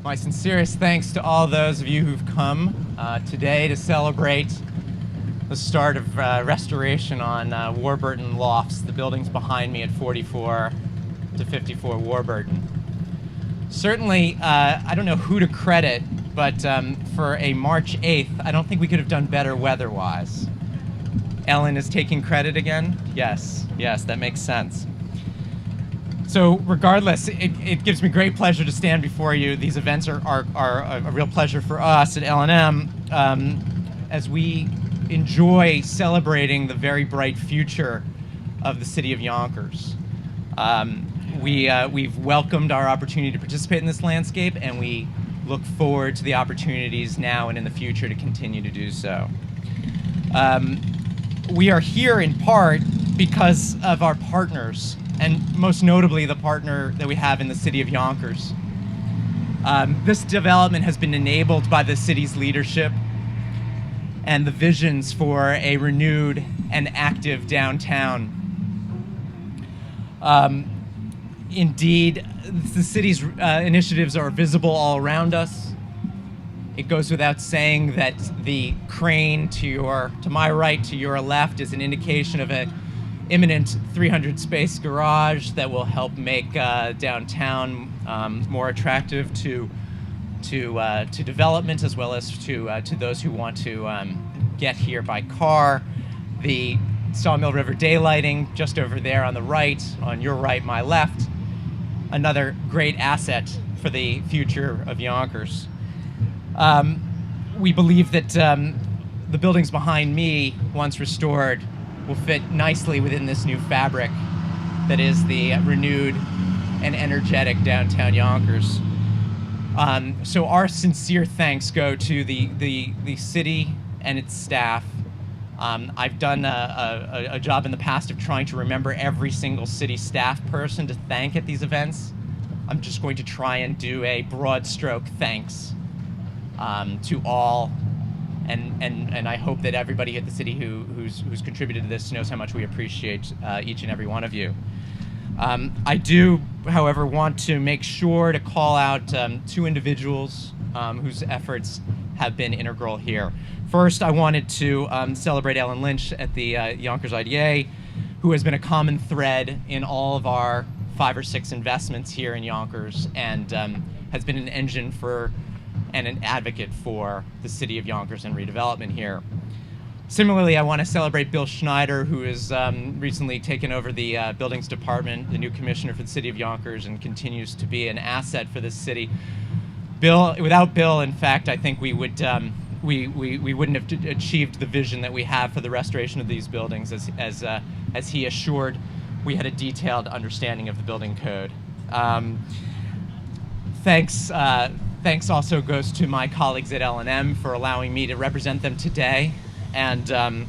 My sincerest thanks to all those of you who've come today to celebrate the start of restoration on Warburton Lofts, the buildings behind me at 44 to 54 Warburton. Certainly, I don't know who to credit, but for a March 8th, I don't think we could have done better weather-wise. Ellen is taking credit again? Yes, that makes sense. So regardless, it gives me great pleasure to stand before you. These events are a real pleasure for us at L&M as we enjoy celebrating the very bright future of the city of Yonkers. We've welcomed our opportunity to participate in this landscape, and we look forward to the opportunities now and in the future to continue to do so. We are here in part because of our partners, and most notably the partner that we have in the city of Yonkers. This development has been enabled by the city's leadership and the visions for a renewed and active downtown. Indeed, the city's initiatives are visible all around us. It goes without saying that the crane to my right, to your left, is an indication of an imminent 300-space garage that will help make downtown more attractive to development, as well as to those who want to get here by car. The Sawmill River daylighting just over there on the right, on your right, my left, another great asset for the future of Yonkers. We believe that the buildings behind me, once restored, will fit nicely within this new fabric that is the renewed and energetic downtown Yonkers. So our sincere thanks go to the city and its staff. I've done a job in the past of trying to remember every single city staff person to thank at these events. I'm just going to try and do a broad stroke thanks to all, and I hope that everybody at the city who's contributed to this knows how much we appreciate each and every one of you. I do, however, want to make sure to call out two individuals whose efforts have been integral here. First, I wanted to celebrate Ellen Lynch at the Yonkers IDA, who has been a common thread in all of our 5 or 6 investments here in Yonkers, and has been an engine for and an advocate for the city of Yonkers and redevelopment here. Similarly, I want to celebrate Bill Schneider, who has recently taken over the buildings department, the new commissioner for the city of Yonkers, and continues to be an asset for this city. Without Bill, in fact, I think we would we wouldn't have achieved the vision that we have for the restoration of these buildings, as he assured we had a detailed understanding of the building code. Thanks also goes to my colleagues at L&M for allowing me to represent them today. And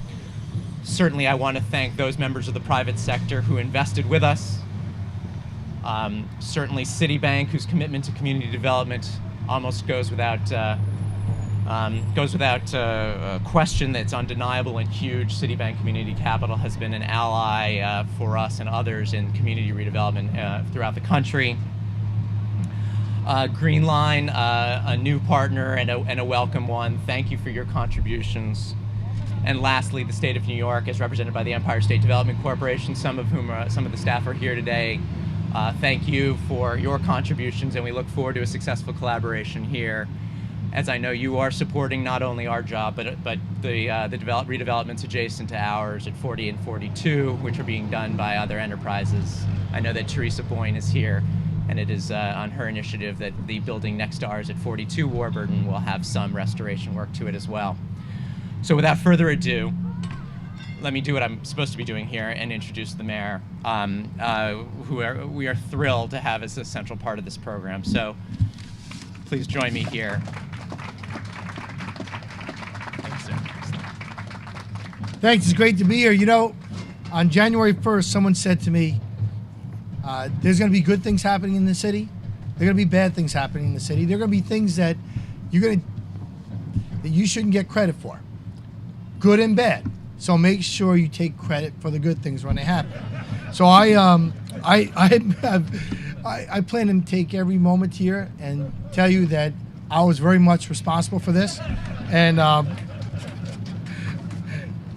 certainly I want to thank those members of the private sector who invested with us. Certainly Citibank, whose commitment to community development almost goes without question. That's undeniable and huge. Citibank Community Capital has been an ally for us and others in community redevelopment throughout the country. Green Line, a new partner and a welcome one. Thank you for your contributions. And lastly, the state of New York, as represented by the Empire State Development Corporation, some of the staff are here today. Thank you for your contributions, and we look forward to a successful collaboration here, as I know you are supporting not only our job, but the redevelopments adjacent to ours at 40 and 42, which are being done by other enterprises. I know that Teresa Boyne is here, and it is on her initiative that the building next to ours at 42 Warburton will have some restoration work to it as well. So without further ado, let me do what I'm supposed to be doing here and introduce the mayor, who we are thrilled to have as a central part of this program. So please join me here. Thanks, sir. Thanks, it's great to be here. You know, on January 1st, someone said to me, there's going to be good things happening in the city. There are going to be bad things happening in the city. There are going to be things that that you shouldn't get credit for, good and bad. So make sure you take credit for the good things when they happen. So I have I plan to take every moment here and tell you that I was very much responsible for this, and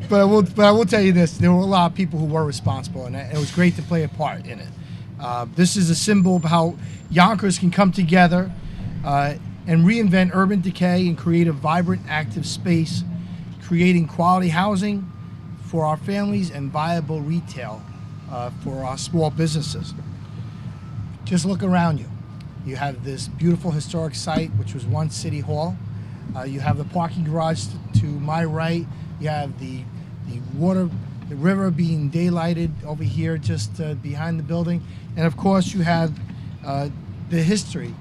but I will tell you this: there were a lot of people who were responsible, and it was great to play a part in it. This is a symbol of how Yonkers can come together and reinvent urban decay and create a vibrant, active space, creating quality housing for our families and viable retail for our small businesses. Just look around you. You have this beautiful historic site, which was once City Hall. You have the parking garage to my right. You have the river being daylighted over here just behind the building. And of course, you have the history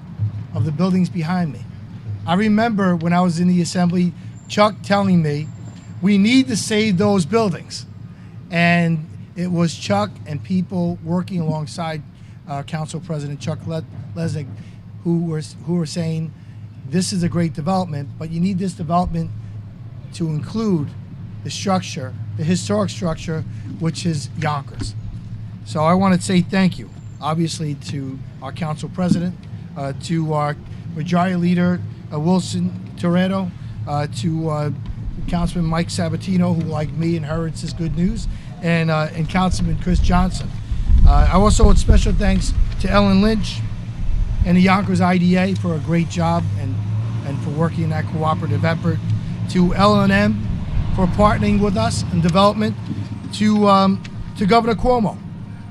of the buildings behind me. I remember when I was in the assembly, Chuck telling me, we need to save those buildings. And it was Chuck and people working alongside Council President Chuck Lesnick who were saying, this is a great development, but you need this development to include the structure, the historic structure, which is Yonkers. So I want to say thank you, obviously, to our Council President, to our Majority Leader Wilson Toretto, to Councilman Mike Sabatino, who, like me, inherits this good news, and Councilman Chris Johnson. I also want special thanks to Ellen Lynch and the Yonkers IDA for a great job and for working in that cooperative effort, to L&M for partnering with us in development, to Governor Cuomo,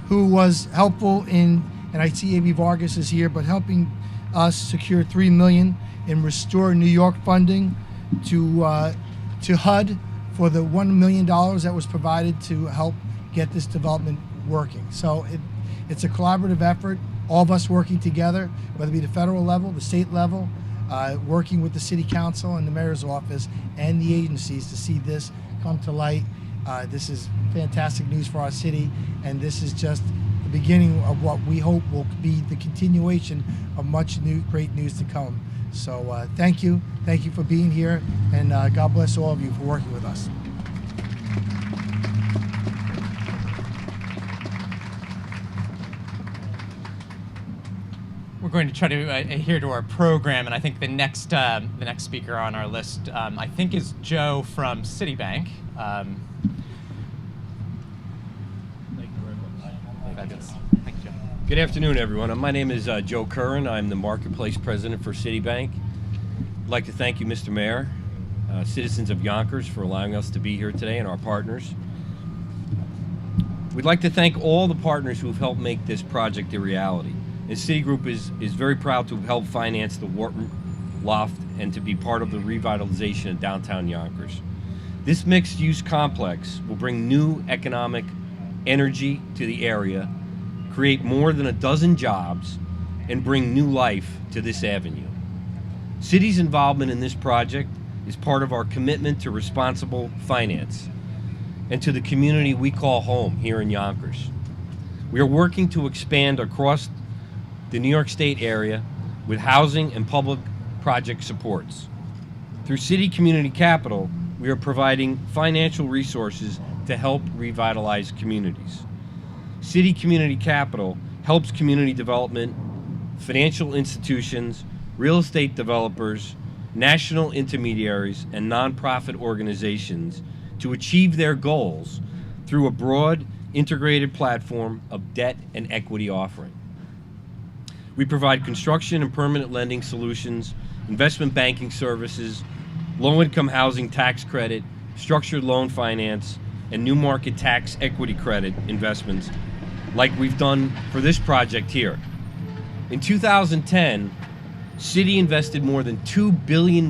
who was helpful in, and I see A.B. Vargas is here, but helping us secure $3 million in Restore New York funding, to HUD for the $1 million that was provided to help get this development working. So it's a collaborative effort, all of us working together, whether it be the federal level, the state level, working with the city council and the mayor's office and the agencies to see this come to light. This is fantastic news for our city, and this is just the beginning of what we hope will be the continuation of much great news to come. So thank you for being here, and God bless all of you for working with us. We're going to try to adhere to our program, and I think the next speaker on our list, I think, is Joe from Citibank. Thank you very much. Fabulous. Thank you, Joe. Good afternoon, everyone. My name is Joe Curran. I'm the Marketplace President for Citibank. I'd like to thank you, Mr. Mayor, citizens of Yonkers, for allowing us to be here today, and our partners. We'd like to thank all the partners who have helped make this project a reality. And Citigroup is very proud to help finance the Warburton Loft and to be part of the revitalization of downtown Yonkers. This mixed-use complex will bring new economic energy to the area, create more than a dozen jobs, and bring new life to this avenue. City's involvement in this project is part of our commitment to responsible finance and to the community we call home here in Yonkers. We are working to expand across the New York State area with housing and public project supports. Through City Community Capital, we are providing financial resources to help revitalize communities. City Community Capital helps community development, financial institutions, real estate developers, national intermediaries, and nonprofit organizations to achieve their goals through a broad, integrated platform of debt and equity offering. We provide construction and permanent lending solutions, investment banking services, low-income housing tax credit, structured loan finance, and new market tax equity credit investments like we've done for this project here. In 2010, Citi invested more than $2 billion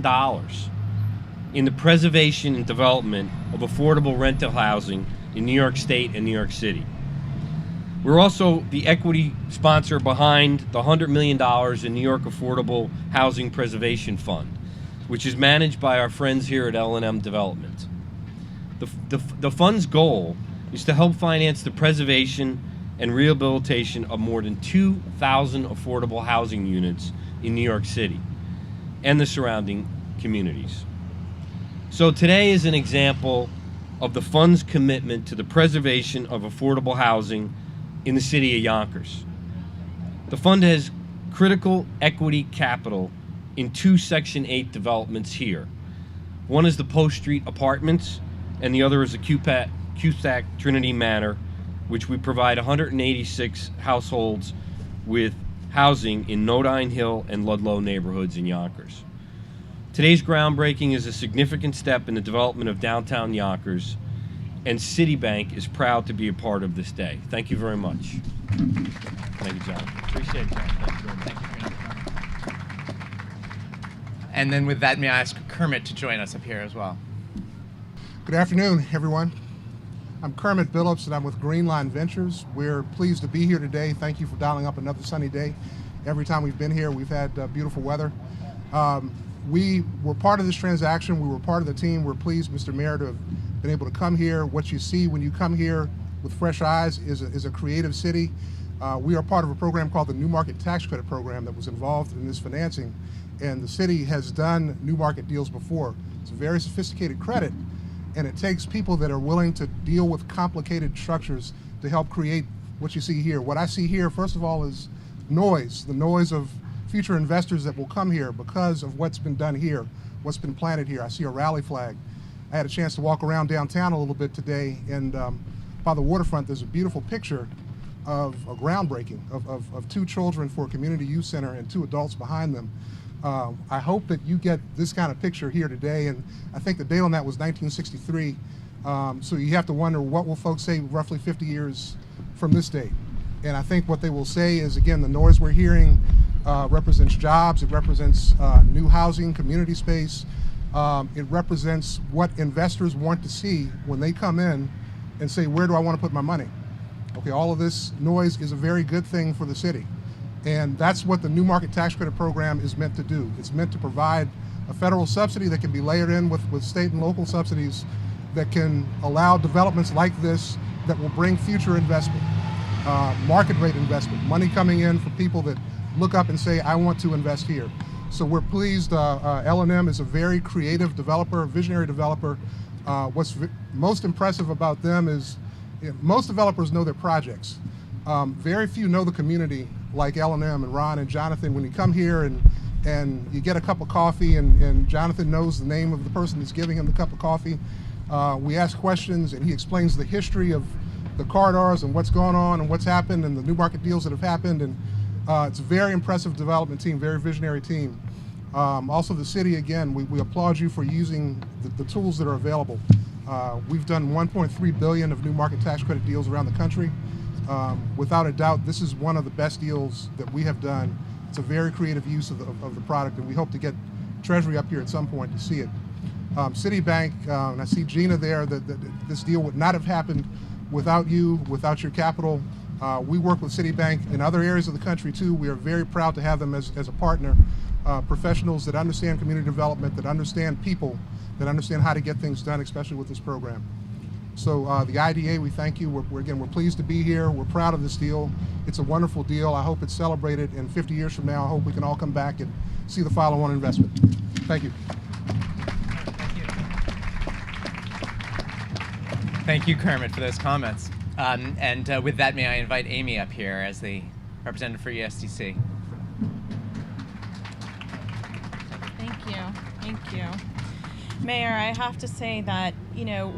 in the preservation and development of affordable rental housing in New York State and New York City. We're also the equity sponsor behind the $100 million in New York Affordable Housing Preservation Fund, which is managed by our friends here at L&M Development. The fund's goal is to help finance the preservation and rehabilitation of more than 2,000 affordable housing units in New York City and the surrounding communities. So today is an example of the fund's commitment to the preservation of affordable housing in the city of Yonkers. The fund has critical equity capital in 2 Section 8 developments here. One is the Post Street Apartments, and the other is the Cusack Trinity Manor, which we provide 186 households with housing in Nodine Hill and Ludlow neighborhoods in Yonkers. Today's groundbreaking is a significant step in the development of downtown Yonkers, and Citibank is proud to be a part of this day. Thank you very much. Thank you, John. Appreciate that. Thank you very much. Thank you for your time. And then with that, may I ask Kermit to join us up here as well? Good afternoon, everyone. I'm Kermit Billups, and I'm with Greenline Ventures. We're pleased to be here today. Thank you for dialing up another sunny day. Every time we've been here, we've had beautiful weather. We were part of this transaction. We were part of the team. We're pleased, Mr. Mayor, to have been able to come here. What you see when you come here with fresh eyes is a creative city. We are part of a program called the New Market Tax Credit Program that was involved in this financing, and the city has done new market deals before. It's a very sophisticated credit, and it takes people that are willing to deal with complicated structures to help create what you see here. What I see here, first of all, is noise, the noise of future investors that will come here because of what's been done here, what's been planted here. I see a rally flag. I had a chance to walk around downtown a little bit today, and by the waterfront, there's a beautiful picture of a groundbreaking of 2 children for a community youth center and 2 adults behind them. I hope that you get this kind of picture here today, and I think the date on that was 1963, so you have to wonder, what will folks say roughly 50 years from this date? And I think what they will say is, again, the noise we're hearing represents jobs, it represents new housing, community space, it represents what investors want to see when they come in and say, where do I want to put my money? Okay, all of this noise is a very good thing for the city. And that's what the New Market Tax Credit Program is meant to do. It's meant to provide a federal subsidy that can be layered in with state and local subsidies that can allow developments like this that will bring future investment, market rate investment, money coming in for people that look up and say, I want to invest here. So we're pleased. L&M is a very creative developer, visionary developer. What's most impressive about them is most developers know their projects. Very few know the community like L&M and Ron and Jonathan. When you come here and you get a cup of coffee and Jonathan knows the name of the person that's giving him the cup of coffee, we ask questions and he explains the history of the corridors and what's going on and what's happened and the new market deals that have happened. And it's a very impressive development team, very visionary team. Also the city, again, we applaud you for using the tools that are available. We've done 1.3 billion of new market tax credit deals around the country. Without a doubt, this is one of the best deals that we have done. It's a very creative use of the product, and we hope to get Treasury up here at some point to see it. Citibank, and I see Gina there, this deal would not have happened without you, without your capital. We work with Citibank in other areas of the country too. We are very proud to have them as a partner. Professionals that understand community development, that understand people, that understand how to get things done, especially with this program. So the IDA, we thank you. We're pleased to be here. We're proud of this deal. It's a wonderful deal. I hope it's celebrated, and 50 years from now, I hope we can all come back and see the follow-on investment. Thank you. Thank you, Kermit, for those comments. And with that, may I invite Amy up here as the representative for ESDC. Thank you. Mayor, I have to say that,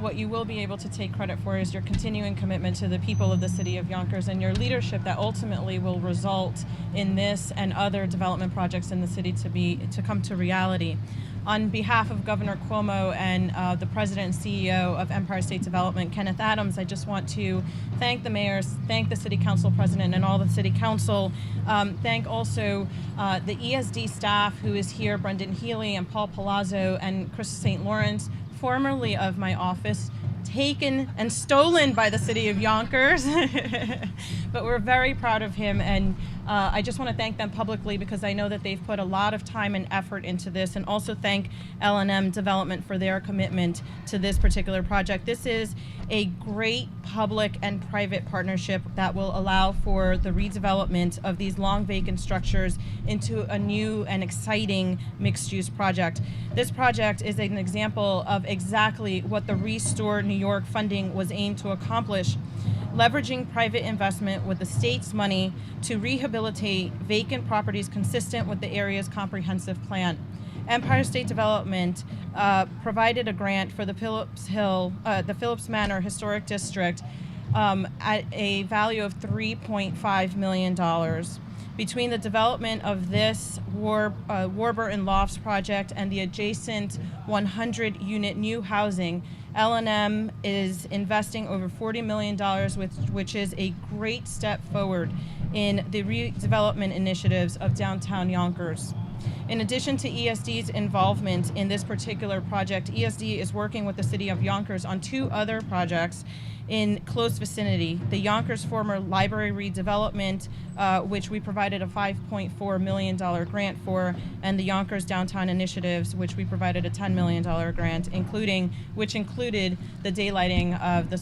what you will be able to take credit for is your continuing commitment to the people of the city of Yonkers and your leadership that ultimately will result in this and other development projects in the city to come to reality. On behalf of Governor Cuomo and the President and CEO of Empire State Development, Kenneth Adams, I just want to thank the mayors, thank the City Council President and all the City Council, thank also the ESD staff who is here, Brendan Healy and Paul Palazzo and Chris St. Lawrence, formerly of my office, taken and stolen by the city of Yonkers. But we're very proud of him, and I just want to thank them publicly because I know that they've put a lot of time and effort into this, and also thank L&M Development for their commitment to this particular project. This is a great public and private partnership that will allow for the redevelopment of these long vacant structures into a new and exciting mixed-use project. This project is an example of exactly what the Restore New York funding was aimed to accomplish, leveraging private investment with the state's money to rehabilitate rehabilitate vacant properties consistent with the area's comprehensive plan. Empire State Development provided a grant for the Phillips Manor Historic District at a value of $3.5 million. Between the development of this Warburton Lofts project and the adjacent 100-unit new housing, L&M is investing over $40 million, which is a great step forward in the redevelopment initiatives of downtown Yonkers. In addition to ESD's involvement in this particular project, ESD is working with the City of Yonkers on 2 other projects in close vicinity. The Yonkers former library redevelopment, which we provided a $5.4 million grant for, and the Yonkers downtown initiatives, which we provided a $10 million grant, which included the daylighting of the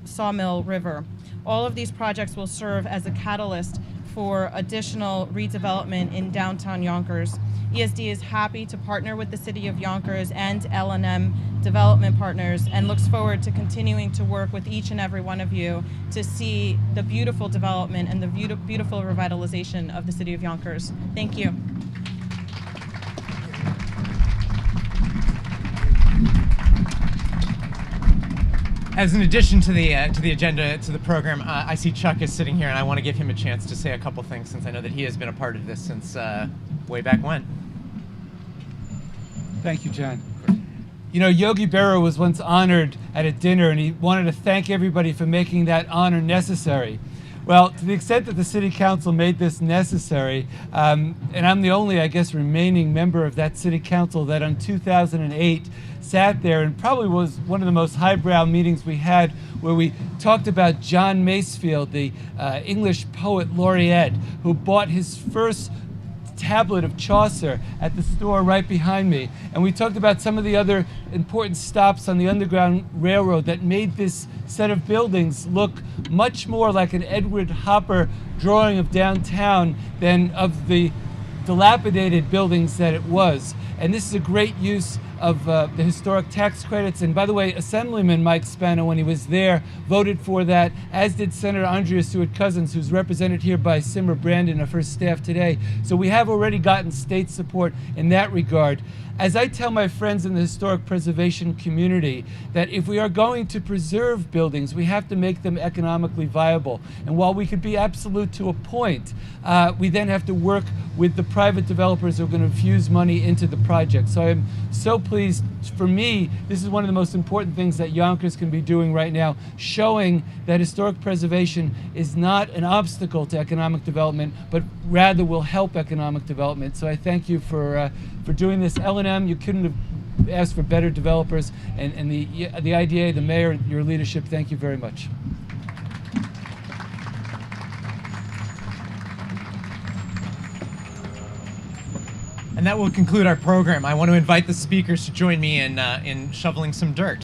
Sawmill River. All of these projects will serve as a catalyst for additional redevelopment in downtown Yonkers. ESD is happy to partner with the City of Yonkers and L&M development partners and looks forward to continuing to work with each and every one of you to see the beautiful development and the beautiful revitalization of the City of Yonkers. Thank you. As an addition to the agenda, to the program, I see Chuck is sitting here, and I want to give him a chance to say a couple things since I know that he has been a part of this since way back when. Thank you, John. You know, Yogi Berra was once honored at a dinner, and he wanted to thank everybody for making that honor necessary. Well, to the extent that the City Council made this necessary, and I'm the only, I guess, remaining member of that City Council that in 2008 sat there and probably was one of the most highbrow meetings we had, where we talked about John Masefield, the English poet laureate, who bought his first tablet of Chaucer at the store right behind me. And we talked about some of the other important stops on the Underground Railroad that made this set of buildings look much more like an Edward Hopper drawing of downtown than of the dilapidated buildings that it was. And this is a great use of the historic tax credits. And by the way, Assemblyman Mike Spano, when he was there, voted for that, as did Senator Andrea Stewart-Cousins, who's represented here by Simmer Brandon of her staff today. So we have already gotten state support in that regard. As I tell my friends in the historic preservation community, that if we are going to preserve buildings, we have to make them economically viable. And while we could be absolute to a point, we then have to work with the private developers who are going to infuse money into the project. So I'm so pleased. For me, this is one of the most important things that Yonkers can be doing right now, showing that historic preservation is not an obstacle to economic development, but rather will help economic development. So I thank you for doing this. L&M, you couldn't have asked for better developers, and the IDA, the mayor, your leadership, thank you very much. And that will conclude our program. I want to invite the speakers to join me in shoveling some dirt.